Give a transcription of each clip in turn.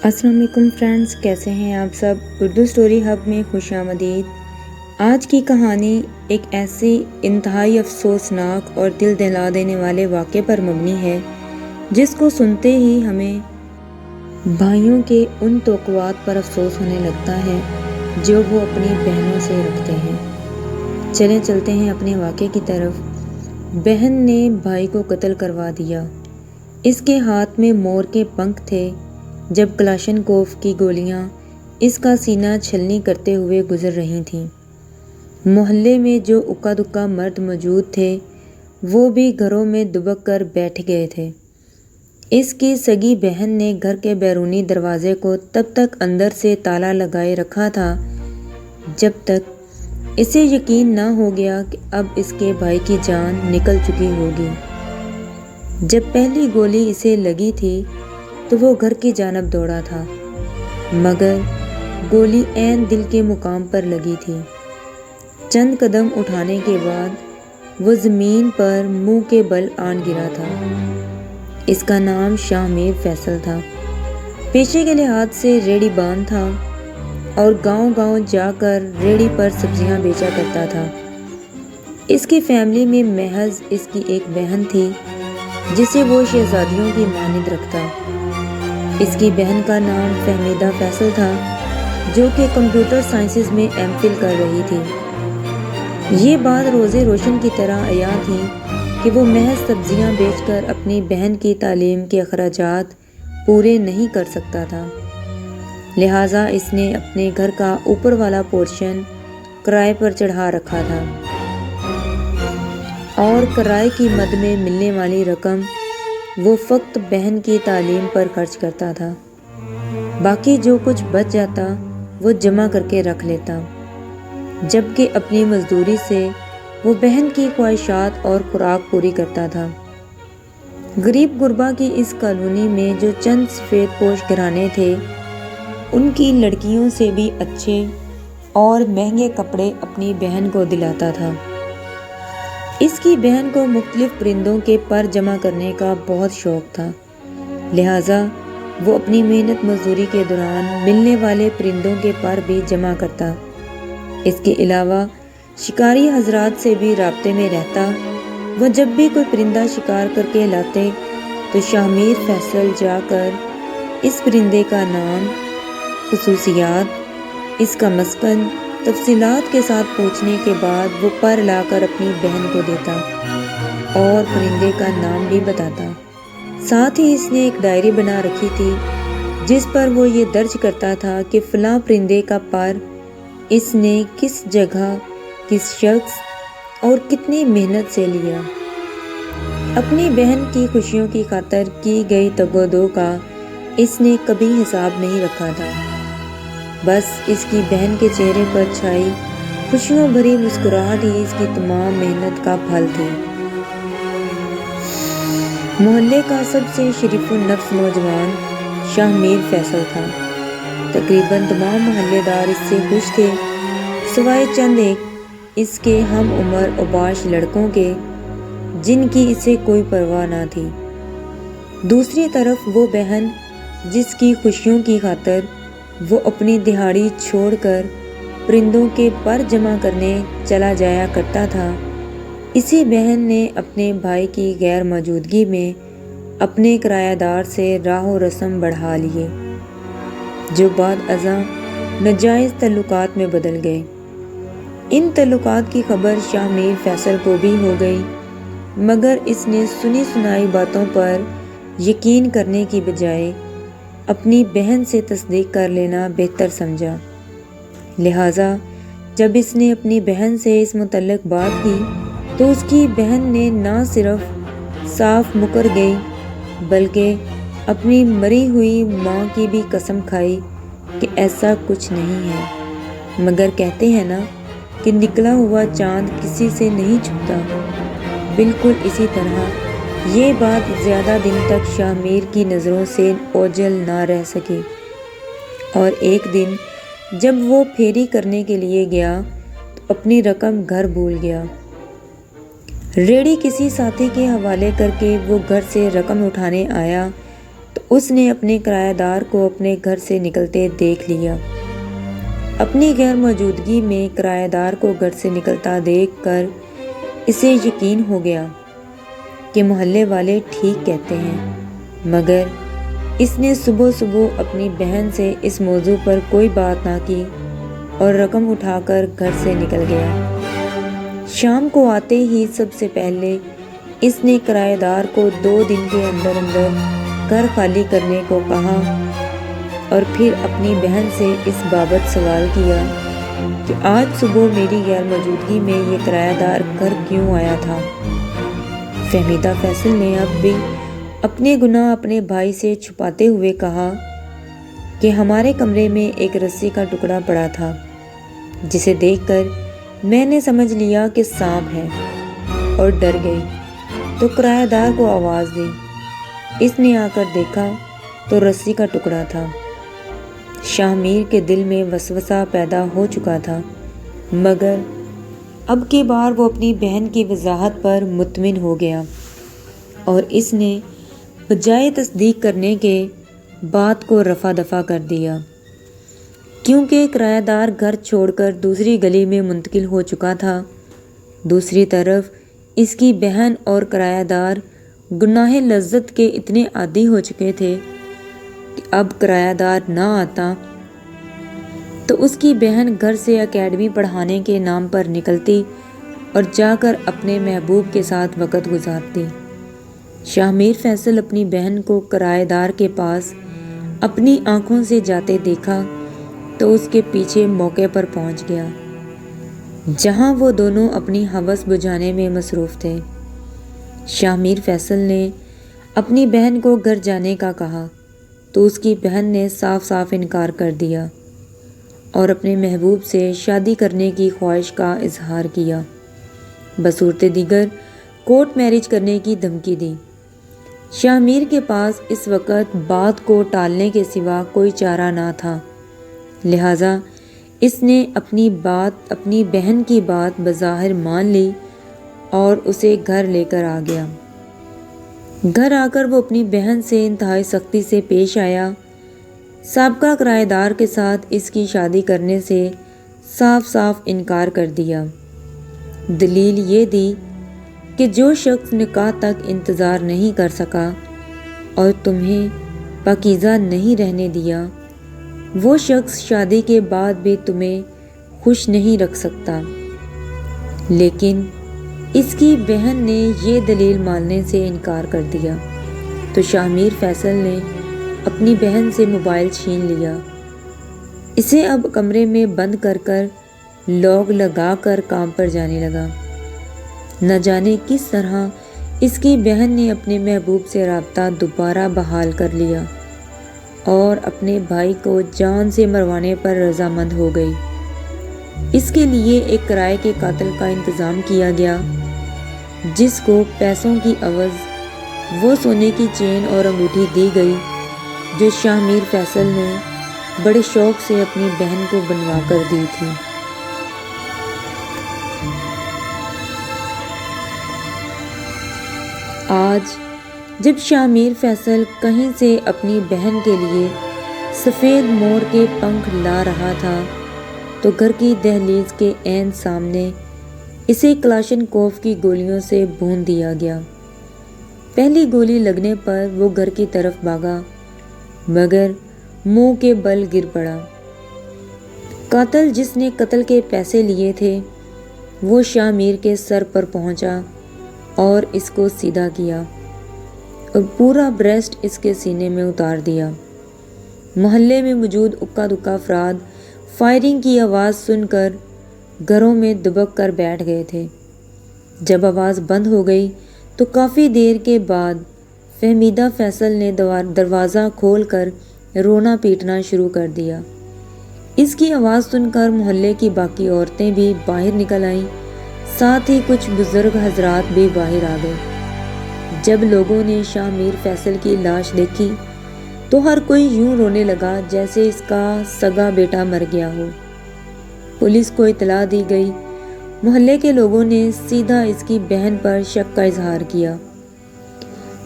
السلام علیکم فرینڈز، کیسے ہیں آپ سب؟ اردو سٹوری ہب میں خوش آمدید۔ آج کی کہانی ایک ایسی انتہائی افسوسناک اور دل دہلا دینے والے واقعے پر مبنی ہے جس کو سنتے ہی ہمیں بھائیوں کے ان توقعات پر افسوس ہونے لگتا ہے جو وہ اپنی بہنوں سے رکھتے ہیں۔ چلتے ہیں اپنے واقعے کی طرف۔ بہن نے بھائی کو قتل کروا دیا۔ اس کے ہاتھ میں مور کے پنکھ تھے جب کلاشنکوف کی گولیاں اس کا سینہ چھلنی کرتے ہوئے گزر رہی تھیں۔ محلے میں جو اکا دکا مرد موجود تھے وہ بھی گھروں میں دبک کر بیٹھ گئے تھے۔ اس کی سگی بہن نے گھر کے بیرونی دروازے کو تب تک اندر سے تالا لگائے رکھا تھا جب تک اسے یقین نہ ہو گیا کہ اب اس کے بھائی کی جان نکل چکی ہوگی۔ جب پہلی گولی اسے لگی تھی تو وہ گھر کی جانب دوڑا تھا، مگر گولی عین دل کے مقام پر لگی تھی۔ چند قدم اٹھانے کے بعد وہ زمین پر منہ کے بل آن گرا تھا۔ اس کا نام شاہ میر فیصل تھا۔ پیشے کے لحاظ سے ریڑھی باندھ تھا اور گاؤں گاؤں جا کر ریڑھی پر سبزیاں بیچا کرتا تھا۔ اس کی فیملی میں محض اس کی ایک بہن تھی جسے وہ شہزادیوں کی مانند رکھتا۔ اس کی بہن کا نام فہمیدہ فیصل تھا جو کہ کمپیوٹر سائنسز میں ایم فل کر رہی تھی۔ یہ بات روزے روشن کی طرح عیاں تھی کہ وہ محض سبزیاں بیچ کر اپنی بہن کی تعلیم کے اخراجات پورے نہیں کر سکتا تھا، لہٰذا اس نے اپنے گھر کا اوپر والا پورشن کرائے پر چڑھا رکھا تھا اور کرائے کی مد میں ملنے والی رقم وہ فقط بہن کی تعلیم پر خرچ کرتا تھا۔ باقی جو کچھ بچ جاتا وہ جمع کر کے رکھ لیتا، جبکہ اپنی مزدوری سے وہ بہن کی خواہشات اور خوراک پوری کرتا تھا۔ غریب غربا کی اس کالونی میں جو چند سفید پوش گھرانے تھے ان کی لڑکیوں سے بھی اچھے اور مہنگے کپڑے اپنی بہن کو دلاتا تھا۔ اس کی بہن کو مختلف پرندوں کے پر جمع کرنے کا بہت شوق تھا، لہٰذا وہ اپنی محنت مزدوری کے دوران ملنے والے پرندوں کے پر بھی جمع کرتا۔ اس کے علاوہ شکاری حضرات سے بھی رابطے میں رہتا۔ وہ جب بھی کوئی پرندہ شکار کر کے لاتے تو شاہ میر فیصل جا کر اس پرندے کا نام، خصوصیات، اس کا مسکن تفصیلات کے ساتھ پوچھنے کے بعد وہ پر لا کر اپنی بہن کو دیتا اور پرندے کا نام بھی بتاتا۔ ساتھ ہی اس نے ایک ڈائری بنا رکھی تھی جس پر وہ یہ درج کرتا تھا کہ فلاں پرندے کا پر اس نے کس جگہ، کس شخص اور کتنی محنت سے لیا۔ اپنی بہن کی خوشیوں کی خاطر کی گئی تگ و دو کا اس نے کبھی حساب نہیں رکھا تھا، بس اس کی بہن کے چہرے پر چھائی خوشیوں بھری مسکراہٹ ہی اس کی تمام محنت کا پھل تھی۔ محلے کا سب سے شریف النفس نوجوان شاہ میر فیصل تھا۔ تقریباً تمام محلے دار اس سے خوش تھے سوائے چند ایک اس کے ہم عمر اوباش لڑکوں کے جن کی اسے کوئی پرواہ نہ تھی۔ دوسری طرف وہ بہن جس کی خوشیوں کی خاطر وہ اپنی دہاڑی چھوڑ کر پرندوں کے پر جمع کرنے چلا جایا کرتا تھا، اسی بہن نے اپنے بھائی کی غیر موجودگی میں اپنے کرایہ دار سے راہ و رسم بڑھا لیے جو بعد ازاں ناجائز تعلقات میں بدل گئے۔ ان تعلقات کی خبر شاہ میر فیصل کو بھی ہو گئی، مگر اس نے سنی سنائی باتوں پر یقین کرنے کی بجائے اپنی بہن سے تصدیق کر لینا بہتر سمجھا، لہٰذا جب اس نے اپنی بہن سے اس متعلق بات کی تو اس کی بہن نے نہ صرف صاف مکر گئی بلکہ اپنی مری ہوئی ماں کی بھی قسم کھائی کہ ایسا کچھ نہیں ہے، مگر کہتے ہیں نا کہ نکلا ہوا چاند کسی سے نہیں چھپتا، بالکل اسی طرح یہ بات زیادہ دن تک شاہ میر کی نظروں سے اوجھل نہ رہ سکی، اور ایک دن جب وہ پھیری کرنے کے لیے گیا تو اپنی رقم گھر بھول گیا۔ ریڑھی کسی ساتھی کے حوالے کر کے وہ گھر سے رقم اٹھانے آیا تو اس نے اپنے کرایہ دار کو اپنے گھر سے نکلتے دیکھ لیا۔ اپنی غیر موجودگی میں کرایہ دار کو گھر سے نکلتا دیکھ کر اسے یقین ہو گیا کہ محلے والے ٹھیک کہتے ہیں، مگر اس نے صبح صبح اپنی بہن سے اس موضوع پر کوئی بات نہ کی اور رقم اٹھا کر گھر سے نکل گیا۔ شام کو آتے ہی سب سے پہلے اس نے کرایہ دار کو 2 دن کے اندر اندر گھر خالی کرنے کو کہا اور پھر اپنی بہن سے اس بابت سوال کیا کہ آج صبح میری غیر موجودگی میں یہ کرایہ دار گھر کیوں آیا تھا۔ فہمیدہ فیصل نے اب بھی اپنے گناہ اپنے بھائی سے چھپاتے ہوئے کہا کہ ہمارے کمرے میں ایک رسی کا ٹکڑا پڑا تھا، جسے دیکھ کر میں نے سمجھ لیا کہ سانپ ہے اور ڈر گئی، تو کرایہ دار کو آواز دی۔ اس نے آ کر دیکھا تو رسی کا ٹکڑا تھا۔ شاہ میر کے دل میں وسوسہ پیدا ہو چکا تھا، مگر اب کی بار وہ اپنی بہن کی وضاحت پر مطمئن ہو گیا اور اس نے بجائے تصدیق کرنے کے بات کو رفع دفع کر دیا، کیونکہ کرایہ دار گھر چھوڑ کر دوسری گلی میں منتقل ہو چکا تھا۔ دوسری طرف اس کی بہن اور کرایہ دار گناہ لذت کے اتنے عادی ہو چکے تھے کہ اب کرایہ دار نہ آتا تو اس کی بہن گھر سے اکیڈمی پڑھانے کے نام پر نکلتی اور جا کر اپنے محبوب کے ساتھ وقت گزارتی۔ شاہ میر فیصل اپنی بہن کو کرایہ دار کے پاس اپنی آنکھوں سے جاتے دیکھا تو اس کے پیچھے موقع پر پہنچ گیا، جہاں وہ دونوں اپنی ہوس بجھانے میں مصروف تھے۔ شاہ میر فیصل نے اپنی بہن کو گھر جانے کا کہا تو اس کی بہن نے صاف صاف انکار کر دیا اور اپنے محبوب سے شادی کرنے کی خواہش کا اظہار کیا، بصورت دیگر کورٹ میرج کرنے کی دھمکی دی۔ شاہ میر کے پاس اس وقت بات کو ٹالنے کے سوا کوئی چارہ نہ تھا، لہٰذا اس نے اپنی بہن کی بات بظاہر مان لی اور اسے گھر لے کر آ گیا۔ گھر آ کر وہ اپنی بہن سے انتہائی سختی سے پیش آیا، سابقہ کرایہ دار کے ساتھ اس کی شادی کرنے سے صاف صاف انکار کر دیا۔ دلیل یہ دی کہ جو شخص نکاح تک انتظار نہیں کر سکا اور تمہیں پاکیزہ نہیں رہنے دیا، وہ شخص شادی کے بعد بھی تمہیں خوش نہیں رکھ سکتا۔ لیکن اس کی بہن نے یہ دلیل ماننے سے انکار کر دیا تو شاہ میر فیصل نے اپنی بہن سے موبائل چھین لیا، اسے اب کمرے میں بند کر کر لاک لگا کر کام پر جانے لگا۔ نہ جانے کس طرح اس کی بہن نے اپنے محبوب سے رابطہ دوبارہ بحال کر لیا اور اپنے بھائی کو جان سے مروانے پر رضامند ہو گئی۔ اس کے لیے ایک کرائے کے قاتل کا انتظام کیا گیا، جس کو پیسوں کی عوض وہ سونے کی چین اور انگوٹھی دی گئی جو شاہ میر فیصل نے بڑے شوق سے اپنی بہن کو بنوا کر دی تھی۔ آج جب شاہ میر فیصل کہیں سے اپنی بہن کے لیے سفید مور کے پنکھ لا رہا تھا تو گھر کی دہلیز کے عین سامنے اسے کلاشن کوف کی گولیوں سے بھون دیا گیا۔ پہلی گولی لگنے پر وہ گھر کی طرف بھاگا، مگر منہ کے بل گر پڑا۔ قاتل جس نے قتل کے پیسے لیے تھے وہ شاہ میر کے سر پر پہنچا اور اس کو سیدھا کیا اور پورا بریسٹ اس کے سینے میں اتار دیا۔ محلے میں موجود اکا دکا افراد فائرنگ کی آواز سن کر گھروں میں دبک کر بیٹھ گئے تھے۔ جب آواز بند ہو گئی تو کافی دیر کے بعد فہمیدہ فیصل نے دروازہ کھول کر رونا پیٹنا شروع کر دیا۔ اس کی آواز سن کر محلے کی باقی عورتیں بھی باہر نکل آئیں، ساتھ ہی کچھ بزرگ حضرات بھی باہر آ گئے۔ جب لوگوں نے شاہ میر فیصل کی لاش دیکھی تو ہر کوئی یوں رونے لگا جیسے اس کا سگا بیٹا مر گیا ہو۔ پولیس کو اطلاع دی گئی۔ محلے کے لوگوں نے سیدھا اس کی بہن پر شک کا اظہار کیا۔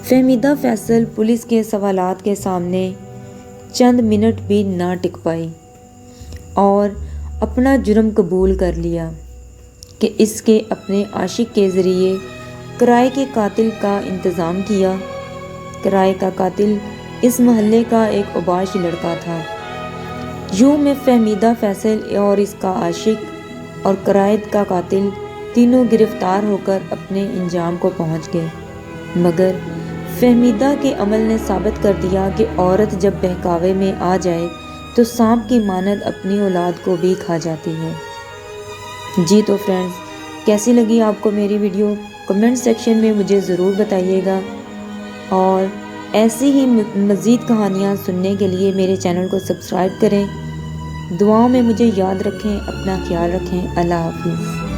فہمیدہ فیصل پولیس کے سوالات کے سامنے چند منٹ بھی نہ ٹک پائی اور اپنا جرم قبول کر لیا کہ اس کے اپنے عاشق کے ذریعے کرائے کے قاتل کا انتظام کیا۔ کرائے کا قاتل اس محلے کا ایک اوباش لڑکا تھا۔ یوں میں فہمیدہ فیصل اور اس کا عاشق اور کرائے کا قاتل تینوں گرفتار ہو کر اپنے انجام کو پہنچ گئے، مگر فہمیدہ کے عمل نے ثابت کر دیا کہ عورت جب بہکاوے میں آ جائے تو سانپ کی مانند اپنی اولاد کو بھی کھا جاتی ہے۔ جی تو فرینڈز، کیسی لگی آپ کو میری ویڈیو؟ کمنٹ سیکشن میں مجھے ضرور بتائیے گا، اور ایسی ہی مزید کہانیاں سننے کے لیے میرے چینل کو سبسکرائب کریں۔ دعاؤں میں مجھے یاد رکھیں، اپنا خیال رکھیں۔ اللہ حافظ۔